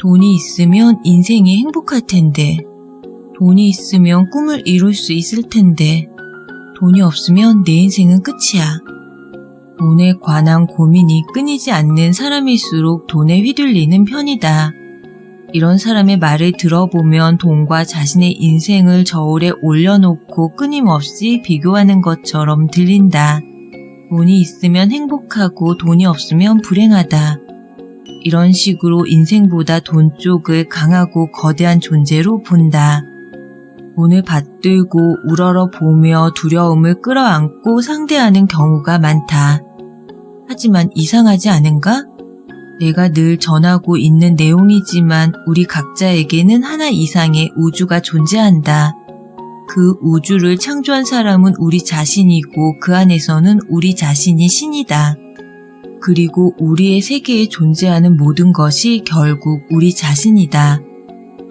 돈이 있으면 인생이 행복할 텐데, 돈이 있으면 꿈을 이룰 수 있을 텐데, 돈이 없으면 내 인생은 끝이야. 돈에 관한 고민이 끊이지 않는 사람일수록 돈에 휘둘리는 편이다. 이런 사람의 말을 들어보면 돈과 자신의 인생을 저울에 올려놓고 끊임없이 비교하는 것처럼 들린다. 돈이 있으면 행복하고 돈이 없으면 불행하다. 이런 식으로 인생보다 돈 쪽을 강하고 거대한 존재로 본다. 돈을 받들고 우러러 보며 두려움을 끌어안고 상대하는 경우가 많다. 하지만 이상하지 않은가? 내가 늘 전하고 있는 내용이지만 우리 각자에게는 하나 이상의 우주가 존재한다. 그 우주를 창조한 사람은 우리 자신이고 그 안에서는 우리 자신이 신이다. 그리고 우리의 세계에 존재하는 모든 것이 결국 우리 자신이다.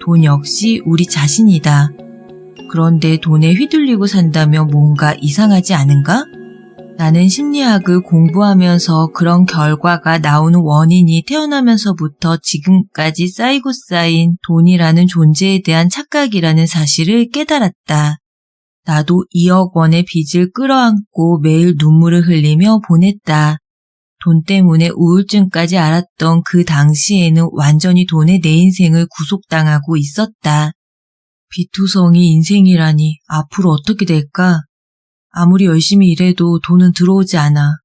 돈 역시 우리 자신이다. 그런데 돈에 휘둘리고 산다면 뭔가 이상하지 않은가? 나는 심리학을 공부하면서 그런 결과가 나오는 원인이 태어나면서부터 지금까지 쌓이고 쌓인 돈이라는 존재에 대한 착각이라는 사실을 깨달았다. 나도 2억 원의 빚을 끌어안고 매일 눈물을 흘리며 보냈다. 돈 때문에 우울증까지 앓았던 그 당시에는 완전히 돈에 내 인생을 구속당하고 있었다. 비투성이 인생이라니 앞으로 어떻게 될까? 아무리 열심히 일해도 돈은 들어오지 않아.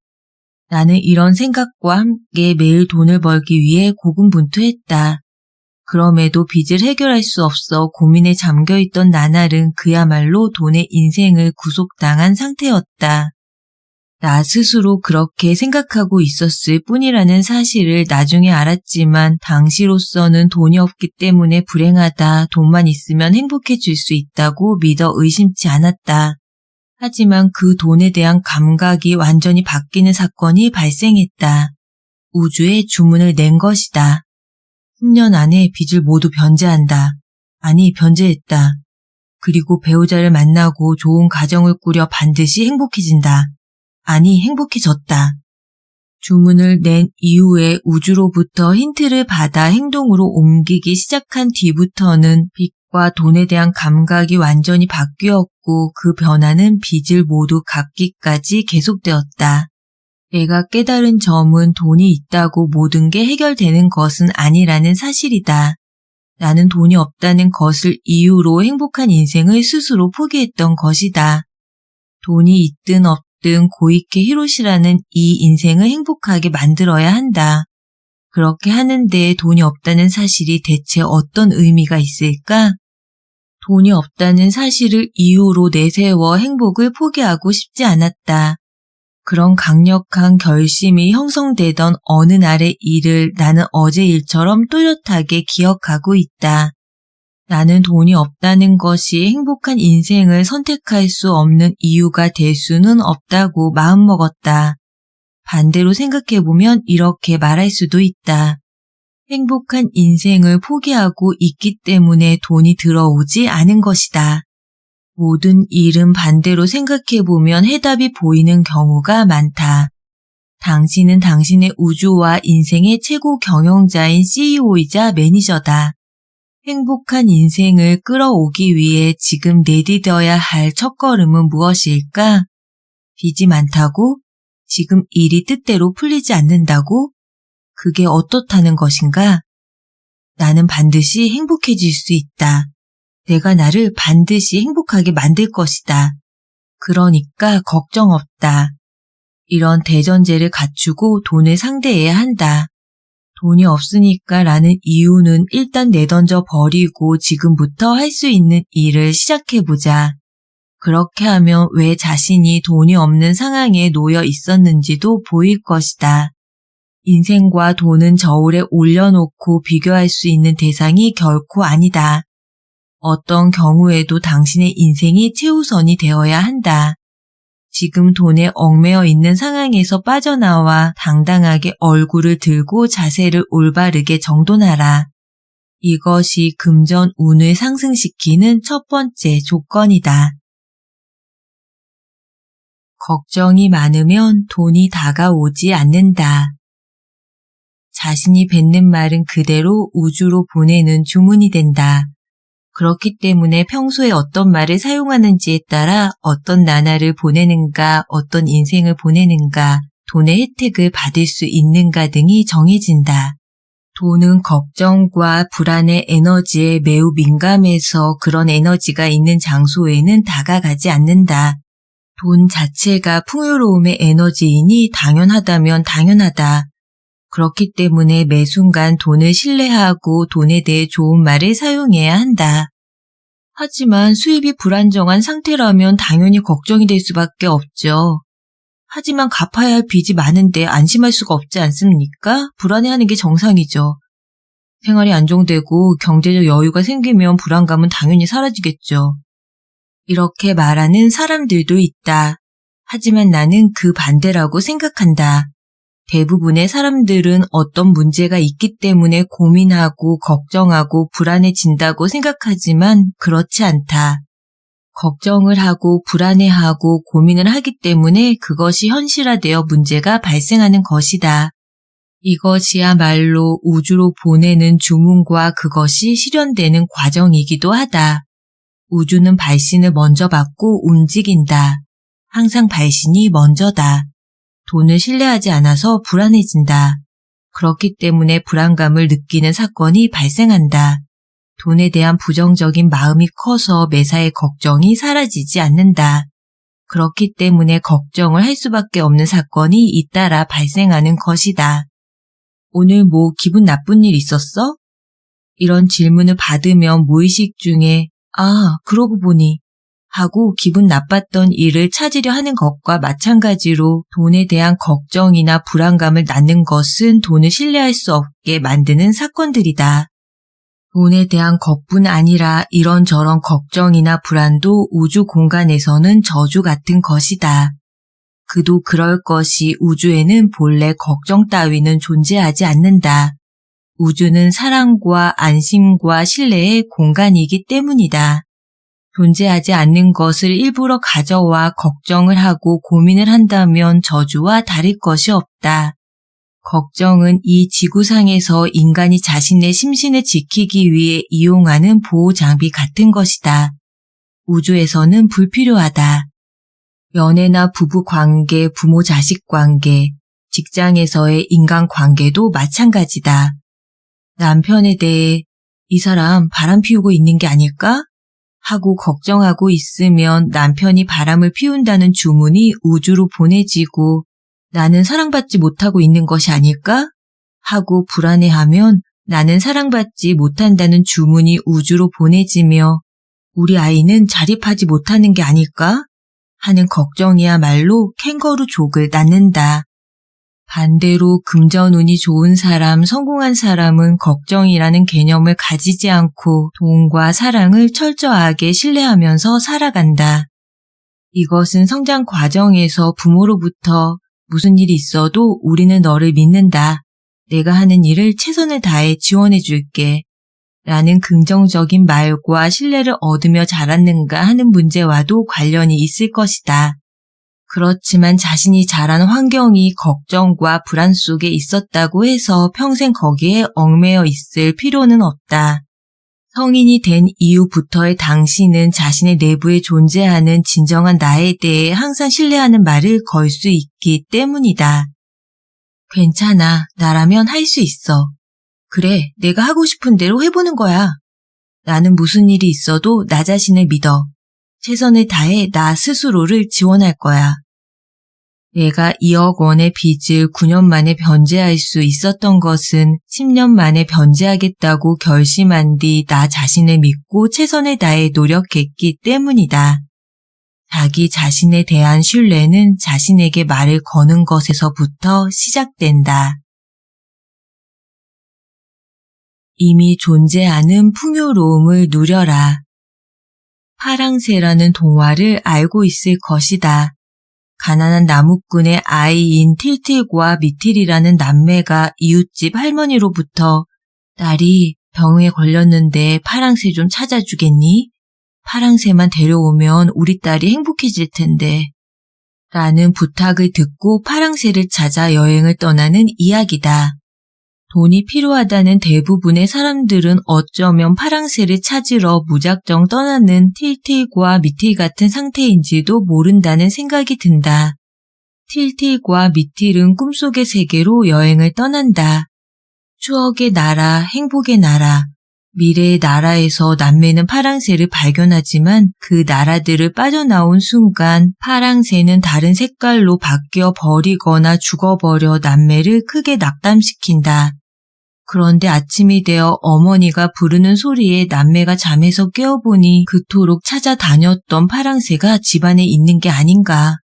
나는 이런 생각과 함께 매일 돈을 벌기 위해 고군분투했다. 그럼에도 빚을 해결할 수 없어 고민에 잠겨있던 나날은 그야말로 돈의 인생을 구속당한 상태였다. 나 스스로 그렇게 생각하고 있었을 뿐이라는 사실을 나중에 알았지만 당시로서는 돈이 없기 때문에 불행하다, 돈만 있으면 행복해질 수 있다고 믿어 의심치 않았다. 하지만 그 돈에 대한 감각이 완전히 바뀌는 사건이 발생했다. 우주에 주문을 낸 것이다. 10년 안에 빚을 모두 변제한다. 아니, 변제했다. 그리고 배우자를 만나고 좋은 가정을 꾸려 반드시 행복해진다. 아니, 행복해졌다. 주문을 낸 이후에 우주로부터 힌트를 받아 행동으로 옮기기 시작한 뒤부터는 빚과 돈에 대한 감각이 완전히 바뀌었고 그 변화는 빚을 모두 갚기까지 계속되었다. 내가 깨달은 점은 돈이 있다고 모든 게 해결되는 것은 아니라는 사실이다. 나는 돈이 없다는 것을 이유로 행복한 인생을 스스로 포기했던 것이다. 돈이 있든 없든 고이케 히로시라는 이 인생을 행복하게 만들어야 한다. 그렇게 하는데 돈이 없다는 사실이 대체 어떤 의미가 있을까? 돈이 없다는 사실을 이유로 내세워 행복을 포기하고 싶지 않았다. 그런 강력한 결심이 형성되던 어느 날의 일을 나는 어제 일처럼 또렷하게 기억하고 있다. 나는 돈이 없다는 것이 행복한 인생을 선택할 수 없는 이유가 될 수는 없다고 마음먹었다. 반대로 생각해보면 이렇게 말할 수도 있다. 행복한 인생을 포기하고 있기 때문에 돈이 들어오지 않은 것이다. 모든 일은 반대로 생각해보면 해답이 보이는 경우가 많다. 당신은 당신의 우주와 인생의 최고 경영자인 CEO이자 매니저다. 행복한 인생을 끌어오기 위해 지금 내디뎌야 할 첫걸음은 무엇일까? 빚이 많다고? 지금 일이 뜻대로 풀리지 않는다고? 그게 어떻다는 것인가? 나는 반드시 행복해질 수 있다. 내가 나를 반드시 행복하게 만들 것이다. 그러니까 걱정 없다. 이런 대전제를 갖추고 돈을 상대해야 한다. 돈이 없으니까 라는 이유는 일단 내던져 버리고 지금부터 할 수 있는 일을 시작해보자. 그렇게 하면 왜 자신이 돈이 없는 상황에 놓여 있었는지도 보일 것이다. 인생과 돈은 저울에 올려놓고 비교할 수 있는 대상이 결코 아니다. 어떤 경우에도 당신의 인생이 최우선이 되어야 한다. 지금 돈에 얽매여 있는 상황에서 빠져나와 당당하게 얼굴을 들고 자세를 올바르게 정돈하라. 이것이 금전 운을 상승시키는 첫 번째 조건이다. 걱정이 많으면 돈이 다가오지 않는다. 자신이 뱉는 말은 그대로 우주로 보내는 주문이 된다. 그렇기 때문에 평소에 어떤 말을 사용하는지에 따라 어떤 나날을 보내는가, 어떤 인생을 보내는가, 돈의 혜택을 받을 수 있는가 등이 정해진다. 돈은 걱정과 불안의 에너지에 매우 민감해서 그런 에너지가 있는 장소에는 다가가지 않는다. 돈 자체가 풍요로움의 에너지이니 당연하다면 당연하다. 그렇기 때문에 매 순간 돈을 신뢰하고 돈에 대해 좋은 말을 사용해야 한다. 하지만 수입이 불안정한 상태라면 당연히 걱정이 될 수밖에 없죠. 하지만 갚아야 할 빚이 많은데 안심할 수가 없지 않습니까? 불안해하는 게 정상이죠. 생활이 안정되고 경제적 여유가 생기면 불안감은 당연히 사라지겠죠. 이렇게 말하는 사람들도 있다. 하지만 나는 그 반대라고 생각한다. 대부분의 사람들은 어떤 문제가 있기 때문에 고민하고 걱정하고 불안해진다고 생각하지만 그렇지 않다. 걱정을 하고 불안해하고 고민을 하기 때문에 그것이 현실화되어 문제가 발생하는 것이다. 이것이야말로 우주로 보내는 주문과 그것이 실현되는 과정이기도 하다. 우주는 발신을 먼저 받고 움직인다. 항상 발신이 먼저다. 돈을 신뢰하지 않아서 불안해진다. 그렇기 때문에 불안감을 느끼는 사건이 발생한다. 돈에 대한 부정적인 마음이 커서 매사에 걱정이 사라지지 않는다. 그렇기 때문에 걱정을 할 수밖에 없는 사건이 잇따라 발생하는 것이다. 오늘 뭐 기분 나쁜 일 있었어? 이런 질문을 받으면 무의식 중에 그러고 보니 하고 기분 나빴던 일을 찾으려 하는 것과 마찬가지로 돈에 대한 걱정이나 불안감을 낳는 것은 돈을 신뢰할 수 없게 만드는 사건들이다. 돈에 대한 것뿐 아니라 이런저런 걱정이나 불안도 우주 공간에서는 저주 같은 것이다. 그도 그럴 것이 우주에는 본래 걱정 따위는 존재하지 않는다. 우주는 사랑과 안심과 신뢰의 공간이기 때문이다. 존재하지 않는 것을 일부러 가져와 걱정을 하고 고민을 한다면 저주와 다를 것이 없다. 걱정은 이 지구상에서 인간이 자신의 심신을 지키기 위해 이용하는 보호장비 같은 것이다. 우주에서는 불필요하다. 연애나 부부관계, 부모자식 관계, 직장에서의 인간관계도 마찬가지다. 남편에 대해 이 사람 바람 피우고 있는 게 아닐까? 하고 걱정하고 있으면 남편이 바람을 피운다는 주문이 우주로 보내지고 나는 사랑받지 못하고 있는 것이 아닐까? 하고 불안해하면 나는 사랑받지 못한다는 주문이 우주로 보내지며 우리 아이는 자립하지 못하는 게 아닐까? 하는 걱정이야말로 캥거루족을 낳는다. 반대로 금전운이 좋은 사람, 성공한 사람은 걱정이라는 개념을 가지지 않고 돈과 사랑을 철저하게 신뢰하면서 살아간다. 이것은 성장 과정에서 부모로부터 무슨 일이 있어도 우리는 너를 믿는다. 내가 하는 일을 최선을 다해 지원해 줄게. 라는 긍정적인 말과 신뢰를 얻으며 자랐는가 하는 문제와도 관련이 있을 것이다. 그렇지만 자신이 자란 환경이 걱정과 불안 속에 있었다고 해서 평생 거기에 얽매여 있을 필요는 없다. 성인이 된 이후부터의 당신은 자신의 내부에 존재하는 진정한 나에 대해 항상 신뢰하는 말을 걸 수 있기 때문이다. 괜찮아, 나라면 할 수 있어. 그래, 내가 하고 싶은 대로 해보는 거야. 나는 무슨 일이 있어도 나 자신을 믿어. 최선을 다해 나 스스로를 지원할 거야. 내가 2억 원의 빚을 9년 만에 변제할 수 있었던 것은 10년 만에 변제하겠다고 결심한 뒤 나 자신을 믿고 최선을 다해 노력했기 때문이다. 자기 자신에 대한 신뢰는 자신에게 말을 거는 것에서부터 시작된다. 이미 존재하는 풍요로움을 누려라. 파랑새라는 동화를 알고 있을 것이다. 가난한 나무꾼의 아이인 틸틸과 미틸이라는 남매가 이웃집 할머니로부터 딸이 병에 걸렸는데 파랑새 좀 찾아주겠니? 파랑새만 데려오면 우리 딸이 행복해질 텐데. 라는 부탁을 듣고 파랑새를 찾아 여행을 떠나는 이야기다. 돈이 필요하다는 대부분의 사람들은 어쩌면 파랑새를 찾으러 무작정 떠나는 틸틸과 미틸 같은 상태인지도 모른다는 생각이 든다. 틸틸과 미틸은 꿈속의 세계로 여행을 떠난다. 추억의 나라, 행복의 나라, 미래의 나라에서 남매는 파랑새를 발견하지만 그 나라들을 빠져나온 순간 파랑새는 다른 색깔로 바뀌어 버리거나 죽어버려 남매를 크게 낙담시킨다. 그런데 아침이 되어 어머니가 부르는 소리에 남매가 잠에서 깨어보니 그토록 찾아다녔던 파랑새가 집안에 있는 게 아닌가.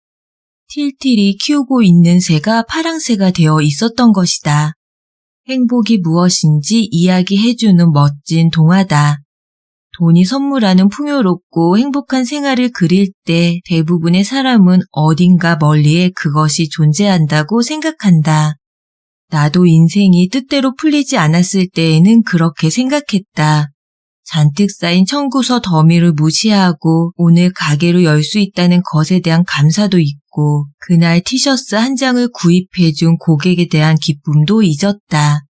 틸틸이 키우고 있는 새가 파랑새가 되어 있었던 것이다. 행복이 무엇인지 이야기해주는 멋진 동화다. 돈이 선물하는 풍요롭고 행복한 생활을 그릴 때 대부분의 사람은 어딘가 멀리에 그것이 존재한다고 생각한다. 나도 인생이 뜻대로 풀리지 않았을 때에는 그렇게 생각했다. 잔뜩 쌓인 청구서 더미를 무시하고 오늘 가게로 열 수 있다는 것에 대한 감사도 있고 그날 티셔츠 한 장을 구입해준 고객에 대한 기쁨도 잊었다.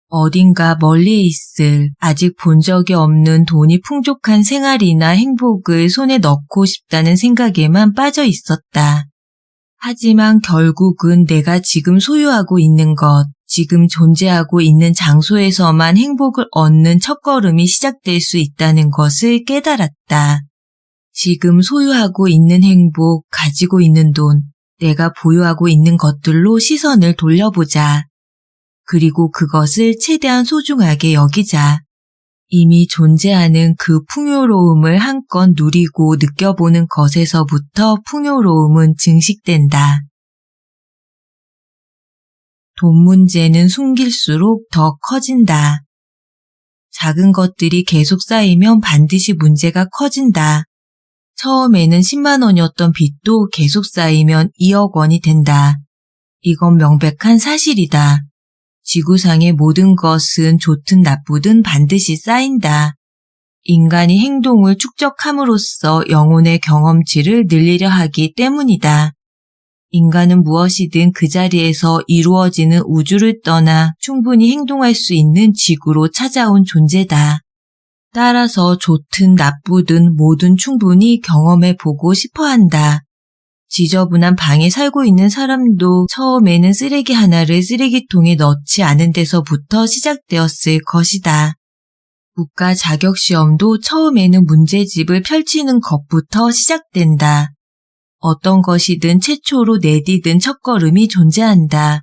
어딘가 멀리에 있을 아직 본 적이 없는 돈이 풍족한 생활이나 행복을 손에 넣고 싶다는 생각에만 빠져 있었다. 하지만 결국은 내가 지금 소유하고 있는 것, 지금 존재하고 있는 장소에서만 행복을 얻는 첫걸음이 시작될 수 있다는 것을 깨달았다. 지금 소유하고 있는 행복, 가지고 있는 돈, 내가 보유하고 있는 것들로 시선을 돌려보자. 그리고 그것을 최대한 소중하게 여기자. 이미 존재하는 그 풍요로움을 한껏 누리고 느껴보는 것에서부터 풍요로움은 증식된다. 돈 문제는 숨길수록 더 커진다. 작은 것들이 계속 쌓이면 반드시 문제가 커진다. 처음에는 10만 원이었던 빚도 계속 쌓이면 2억 원이 된다. 이건 명백한 사실이다. 지구상의 모든 것은 좋든 나쁘든 반드시 쌓인다. 인간이 행동을 축적함으로써 영혼의 경험치를 늘리려 하기 때문이다. 인간은 무엇이든 그 자리에서 이루어지는 우주를 떠나 충분히 행동할 수 있는 지구로 찾아온 존재다. 따라서 좋든 나쁘든 뭐든 충분히 경험해보고 싶어한다. 지저분한 방에 살고 있는 사람도 처음에는 쓰레기 하나를 쓰레기통에 넣지 않은 데서부터 시작되었을 것이다. 국가 자격시험도 처음에는 문제집을 펼치는 것부터 시작된다. 어떤 것이든 최초로 내디딘 첫걸음이 존재한다.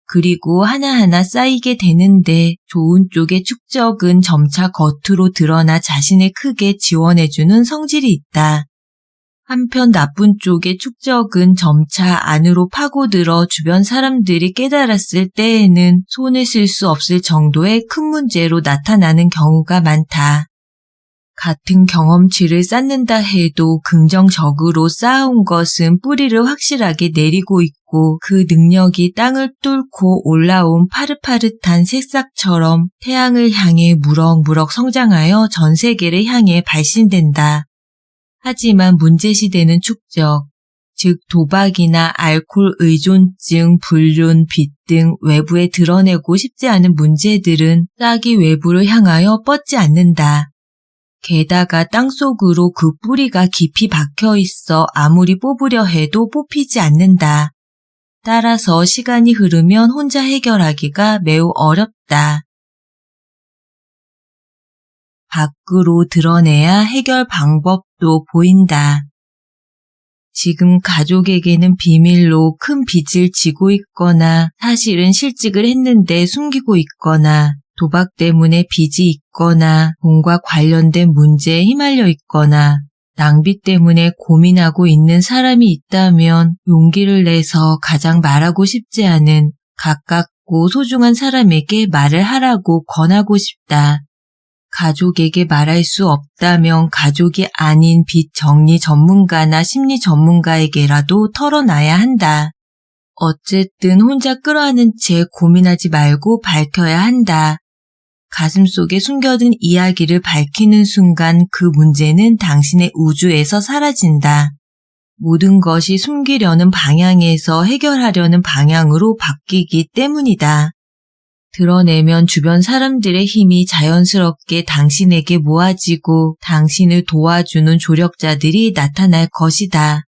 그리고 하나하나 쌓이게 되는데 좋은 쪽의 축적은 점차 겉으로 드러나 자신을 크게 지원해주는 성질이 있다. 한편 나쁜 쪽의 축적은 점차 안으로 파고들어 주변 사람들이 깨달았을 때에는 손을 쓸 수 없을 정도의 큰 문제로 나타나는 경우가 많다. 같은 경험치를 쌓는다 해도 긍정적으로 쌓아온 것은 뿌리를 확실하게 내리고 있고 그 능력이 땅을 뚫고 올라온 파릇파릇한 새싹처럼 태양을 향해 무럭무럭 성장하여 전 세계를 향해 발신된다. 하지만 문제시되는 축적, 즉 도박이나 알코올 의존증, 불륜, 빚 등 외부에 드러내고 싶지 않은 문제들은 싹이 외부를 향하여 뻗지 않는다. 게다가 땅속으로 그 뿌리가 깊이 박혀 있어 아무리 뽑으려 해도 뽑히지 않는다. 따라서 시간이 흐르면 혼자 해결하기가 매우 어렵다. 밖으로 드러내야 해결 방법도 보인다. 지금 가족에게는 비밀로 큰 빚을 지고 있거나 사실은 실직을 했는데 숨기고 있거나 도박 때문에 빚이 있거나 돈과 관련된 문제에 휘말려 있거나 낭비 때문에 고민하고 있는 사람이 있다면 용기를 내서 가장 말하고 싶지 않은 가깝고 소중한 사람에게 말을 하라고 권하고 싶다. 가족에게 말할 수 없다면 가족이 아닌 빚 정리 전문가나 심리 전문가에게라도 털어놔야 한다. 어쨌든 혼자 끌어안은 채 고민하지 말고 밝혀야 한다. 가슴속에 숨겨둔 이야기를 밝히는 순간 그 문제는 당신의 우주에서 사라진다. 모든 것이 숨기려는 방향에서 해결하려는 방향으로 바뀌기 때문이다. 드러내면 주변 사람들의 힘이 자연스럽게 당신에게 모아지고 당신을 도와주는 조력자들이 나타날 것이다.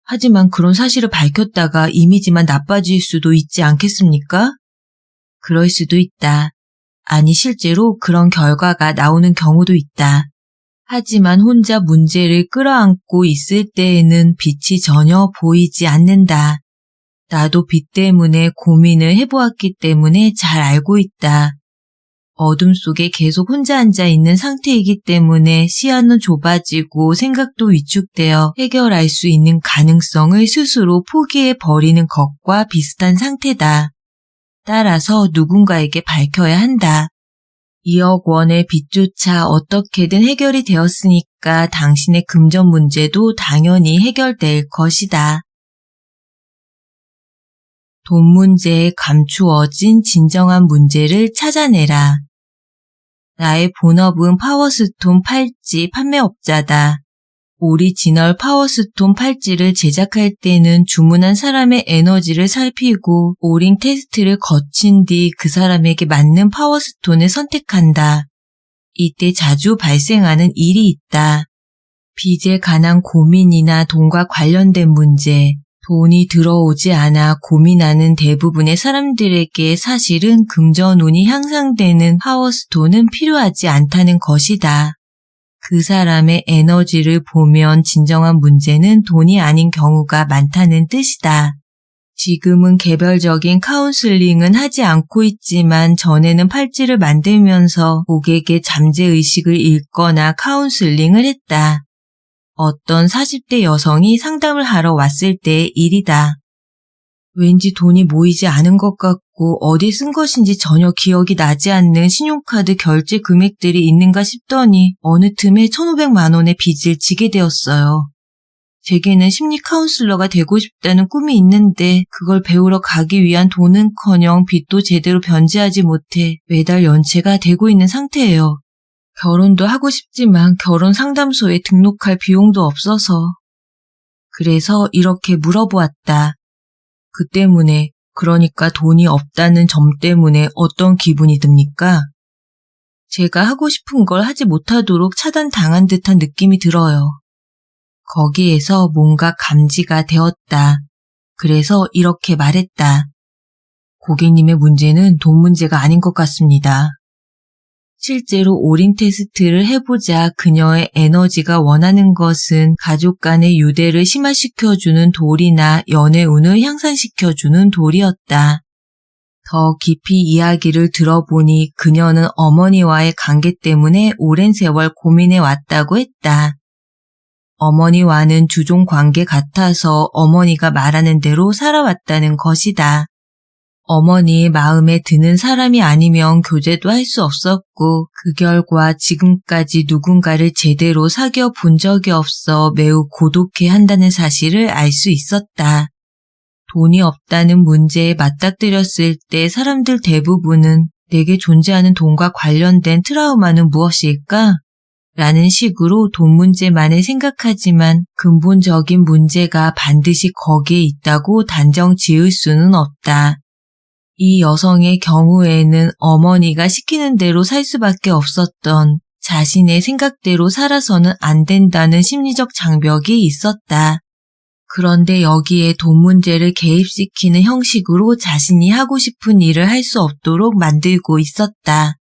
하지만 그런 사실을 밝혔다가 이미지만 나빠질 수도 있지 않겠습니까? 그럴 수도 있다. 아니, 실제로 그런 결과가 나오는 경우도 있다. 하지만 혼자 문제를 끌어안고 있을 때에는 빛이 전혀 보이지 않는다. 나도 빛 때문에 고민을 해보았기 때문에 잘 알고 있다. 어둠 속에 계속 혼자 앉아 있는 상태이기 때문에 시야는 좁아지고 생각도 위축되어 해결할 수 있는 가능성을 스스로 포기해 버리는 것과 비슷한 상태다. 따라서 누군가에게 밝혀야 한다. 2억 원의 빚조차 어떻게든 해결이 되었으니까 당신의 금전 문제도 당연히 해결될 것이다. 돈 문제에 감추어진 진정한 문제를 찾아내라. 나의 본업은 파워스톤 팔찌 판매업자다. 오리지널 파워스톤 팔찌를 제작할 때는 주문한 사람의 에너지를 살피고 오링 테스트를 거친 뒤 그 사람에게 맞는 파워스톤을 선택한다. 이때 자주 발생하는 일이 있다. 빚에 관한 고민이나 돈과 관련된 문제, 돈이 들어오지 않아 고민하는 대부분의 사람들에게 사실은 금전운이 향상되는 파워스톤은 필요하지 않다는 것이다. 그 사람의 에너지를 보면 진정한 문제는 돈이 아닌 경우가 많다는 뜻이다. 지금은 개별적인 카운슬링은 하지 않고 있지만 전에는 팔찌를 만들면서 고객의 잠재의식을 읽거나 카운슬링을 했다. 어떤 40대 여성이 상담을 하러 왔을 때의 일이다. 왠지 돈이 모이지 않은 것 같고 어디 쓴 것인지 전혀 기억이 나지 않는 신용카드 결제 금액들이 있는가 싶더니 어느 틈에 1,500만 원의 빚을 지게 되었어요. 제게는 심리 카운슬러가 되고 싶다는 꿈이 있는데 그걸 배우러 가기 위한 돈은커녕 빚도 제대로 변제하지 못해 매달 연체가 되고 있는 상태예요. 결혼도 하고 싶지만 결혼 상담소에 등록할 비용도 없어서. 그래서 이렇게 물어보았다. 그 때문에, 그러니까 돈이 없다는 점 때문에 어떤 기분이 듭니까? 제가 하고 싶은 걸 하지 못하도록 차단당한 듯한 느낌이 들어요. 거기에서 뭔가 감지가 되었다. 그래서 이렇게 말했다. 고객님의 문제는 돈 문제가 아닌 것 같습니다. 실제로 오링 테스트를 해보자 그녀의 에너지가 원하는 것은 가족 간의 유대를 심화시켜주는 돌이나 연애운을 향상시켜주는 돌이었다. 더 깊이 이야기를 들어보니 그녀는 어머니와의 관계 때문에 오랜 세월 고민해 왔다고 했다. 어머니와는 주종 관계 같아서 어머니가 말하는 대로 살아왔다는 것이다. 어머니의 마음에 드는 사람이 아니면 교제도 할 수 없었고 그 결과 지금까지 누군가를 제대로 사귀어 본 적이 없어 매우 고독해 한다는 사실을 알 수 있었다. 돈이 없다는 문제에 맞닥뜨렸을 때 사람들 대부분은 내게 존재하는 돈과 관련된 트라우마는 무엇일까? 라는 식으로 돈 문제만을 생각하지만 근본적인 문제가 반드시 거기에 있다고 단정 지을 수는 없다. 이 여성의 경우에는 어머니가 시키는 대로 살 수밖에 없었던 자신의 생각대로 살아서는 안 된다는 심리적 장벽이 있었다. 그런데 여기에 돈 문제를 개입시키는 형식으로 자신이 하고 싶은 일을 할 수 없도록 만들고 있었다.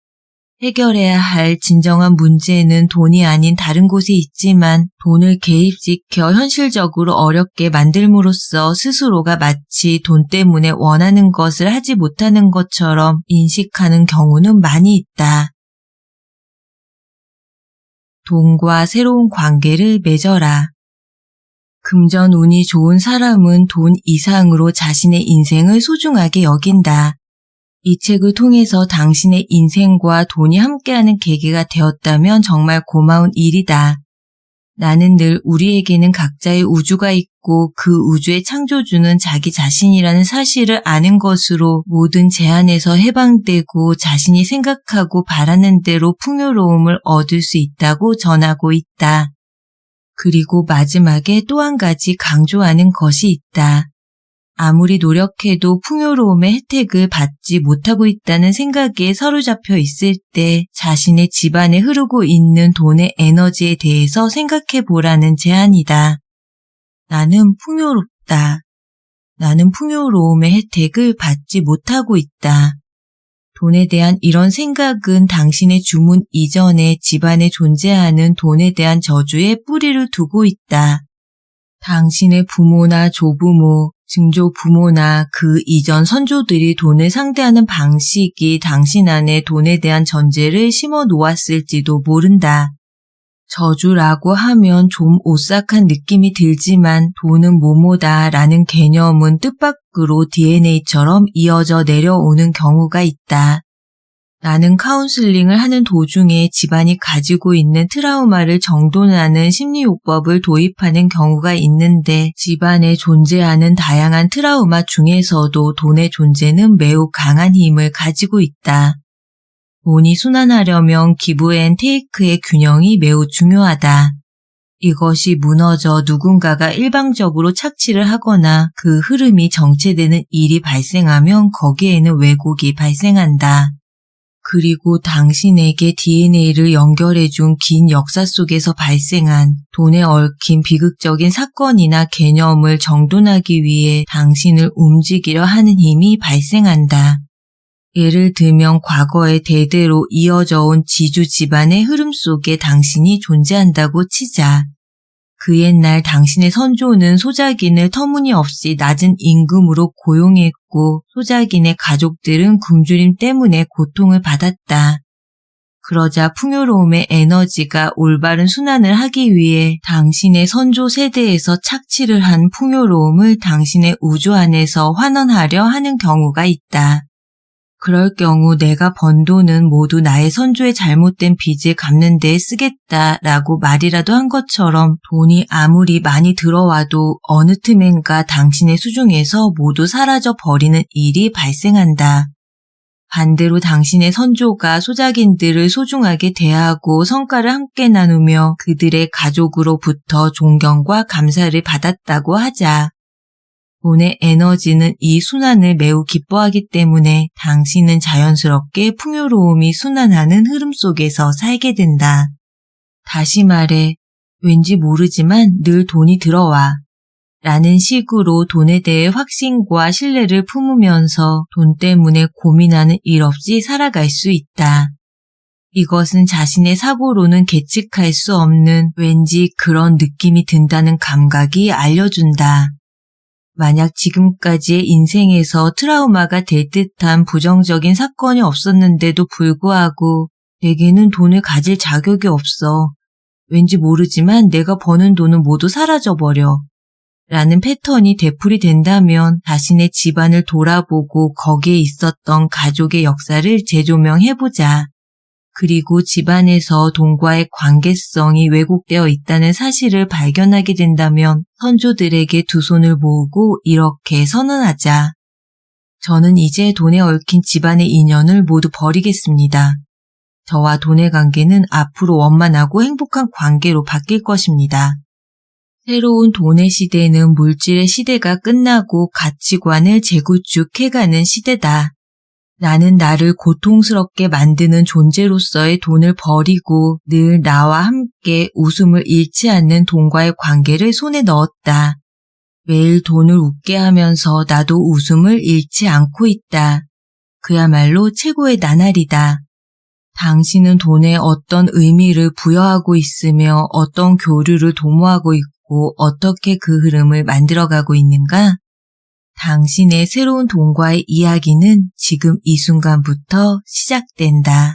해결해야 할 진정한 문제는 돈이 아닌 다른 곳에 있지만 돈을 개입시켜 현실적으로 어렵게 만들므로써 스스로가 마치 돈 때문에 원하는 것을 하지 못하는 것처럼 인식하는 경우는 많이 있다. 돈과 새로운 관계를 맺어라. 금전 운이 좋은 사람은 돈 이상으로 자신의 인생을 소중하게 여긴다. 이 책을 통해서 당신의 인생과 돈이 함께하는 계기가 되었다면 정말 고마운 일이다. 나는 늘 우리에게는 각자의 우주가 있고 그 우주의 창조주는 자기 자신이라는 사실을 아는 것으로 모든 제한에서 해방되고 자신이 생각하고 바라는 대로 풍요로움을 얻을 수 있다고 전하고 있다. 그리고 마지막에 또 한 가지 강조하는 것이 있다. 아무리 노력해도 풍요로움의 혜택을 받지 못하고 있다는 생각에 사로잡혀 있을 때 자신의 집안에 흐르고 있는 돈의 에너지에 대해서 생각해 보라는 제안이다. 나는 풍요롭다. 나는 풍요로움의 혜택을 받지 못하고 있다. 돈에 대한 이런 생각은 당신의 주문 이전에 집안에 존재하는 돈에 대한 저주에 뿌리를 두고 있다. 당신의 부모나 조부모, 증조부모나 그 이전 선조들이 돈을 상대하는 방식이 당신 안에 돈에 대한 전제를 심어 놓았을지도 모른다. 저주라고 하면 좀 오싹한 느낌이 들지만 돈은 뭐뭐다 라는 개념은 뜻밖으로 DNA처럼 이어져 내려오는 경우가 있다. 나는 카운슬링을 하는 도중에 집안이 가지고 있는 트라우마를 정돈하는 심리요법을 도입하는 경우가 있는데 집안에 존재하는 다양한 트라우마 중에서도 돈의 존재는 매우 강한 힘을 가지고 있다. 돈이 순환하려면 기브 앤 테이크의 균형이 매우 중요하다. 이것이 무너져 누군가가 일방적으로 착취를 하거나 그 흐름이 정체되는 일이 발생하면 거기에는 왜곡이 발생한다. 그리고 당신에게 DNA를 연결해준 긴 역사 속에서 발생한 돈에 얽힌 비극적인 사건이나 개념을 정돈하기 위해 당신을 움직이려 하는 힘이 발생한다. 예를 들면 과거의 대대로 이어져 온 지주 집안의 흐름 속에 당신이 존재한다고 치자. 그 옛날 당신의 선조는 소작인을 터무니없이 낮은 임금으로 고용했고 소작인의 가족들은 굶주림 때문에 고통을 받았다. 그러자 풍요로움의 에너지가 올바른 순환을 하기 위해 당신의 선조 세대에서 착취를 한 풍요로움을 당신의 우주 안에서 환원하려 하는 경우가 있다. 그럴 경우 내가 번 돈은 모두 나의 선조의 잘못된 빚을 갚는 데 쓰겠다라고 말이라도 한 것처럼 돈이 아무리 많이 들어와도 어느 틈엔가 당신의 수중에서 모두 사라져 버리는 일이 발생한다. 반대로 당신의 선조가 소작인들을 소중하게 대하고 성과를 함께 나누며 그들의 가족으로부터 존경과 감사를 받았다고 하자. 돈의 에너지는 이 순환을 매우 기뻐하기 때문에 당신은 자연스럽게 풍요로움이 순환하는 흐름 속에서 살게 된다. 다시 말해, 왠지 모르지만 늘 돈이 들어와. 라는 식으로 돈에 대해 확신과 신뢰를 품으면서 돈 때문에 고민하는 일 없이 살아갈 수 있다. 이것은 자신의 사고로는 계측할 수 없는 왠지 그런 느낌이 든다는 감각이 알려준다. 만약 지금까지의 인생에서 트라우마가 될 듯한 부정적인 사건이 없었는데도 불구하고 내게는 돈을 가질 자격이 없어. 왠지 모르지만 내가 버는 돈은 모두 사라져버려. 라는 패턴이 되풀이 된다면 자신의 집안을 돌아보고 거기에 있었던 가족의 역사를 재조명해보자. 그리고 집안에서 돈과의 관계성이 왜곡되어 있다는 사실을 발견하게 된다면 선조들에게 두 손을 모으고 이렇게 선언하자. 저는 이제 돈에 얽힌 집안의 인연을 모두 버리겠습니다. 저와 돈의 관계는 앞으로 원만하고 행복한 관계로 바뀔 것입니다. 새로운 돈의 시대는 물질의 시대가 끝나고 가치관을 재구축해가는 시대다. 나는 나를 고통스럽게 만드는 존재로서의 돈을 버리고 늘 나와 함께 웃음을 잃지 않는 돈과의 관계를 손에 넣었다. 매일 돈을 웃게 하면서 나도 웃음을 잃지 않고 있다. 그야말로 최고의 나날이다. 당신은 돈에 어떤 의미를 부여하고 있으며 어떤 교류를 도모하고 있고 어떻게 그 흐름을 만들어가고 있는가? 당신의 새로운 돈과의 이야기는 지금 이 순간부터 시작된다.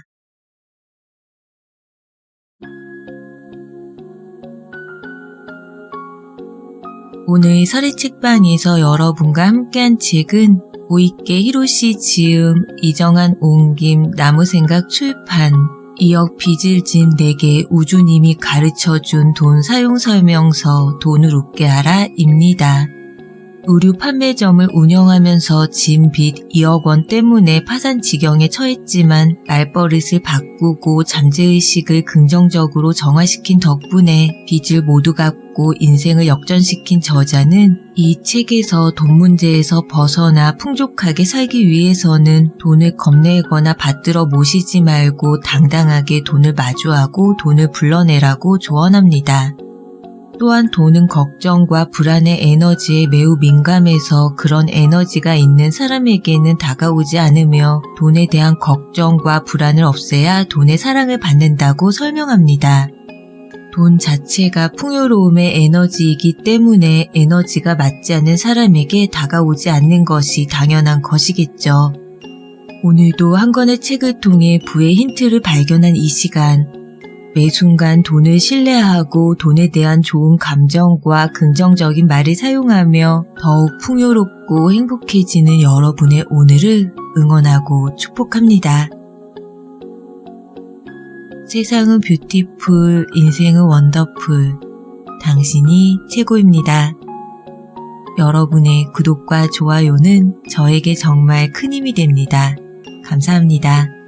오늘 서리책방에서 여러분과 함께한 책은 고이케 히로시 지음, 이정한 옮김, 나무생각 출판, 2억 빚을 진 내게 우주님이 가르쳐준 돈 사용 설명서 돈을 웃게 하라 입니다. 의류 판매점을 운영하면서 진 빚 2억 원 때문에 파산 지경에 처했지만 말버릇을 바꾸고 잠재의식을 긍정적으로 정화시킨 덕분에 빚을 모두 갚고 인생을 역전시킨 저자는 이 책에서 돈 문제에서 벗어나 풍족하게 살기 위해서는 돈을 겁내거나 받들어 모시지 말고 당당하게 돈을 마주하고 돈을 불러내라고 조언합니다. 또한 돈은 걱정과 불안의 에너지에 매우 민감해서 그런 에너지가 있는 사람에게는 다가오지 않으며 돈에 대한 걱정과 불안을 없애야 돈의 사랑을 받는다고 설명합니다. 돈 자체가 풍요로움의 에너지이기 때문에 에너지가 맞지 않는 사람에게 다가오지 않는 것이 당연한 것이겠죠. 오늘도 한 권의 책을 통해 부의 힌트를 발견한 이 시간, 매 순간 돈을 신뢰하고 돈에 대한 좋은 감정과 긍정적인 말을 사용하며 더욱 풍요롭고 행복해지는 여러분의 오늘을 응원하고 축복합니다. 세상은 뷰티풀, 인생은 원더풀. 당신이 최고입니다. 여러분의 구독과 좋아요는 저에게 정말 큰 힘이 됩니다. 감사합니다.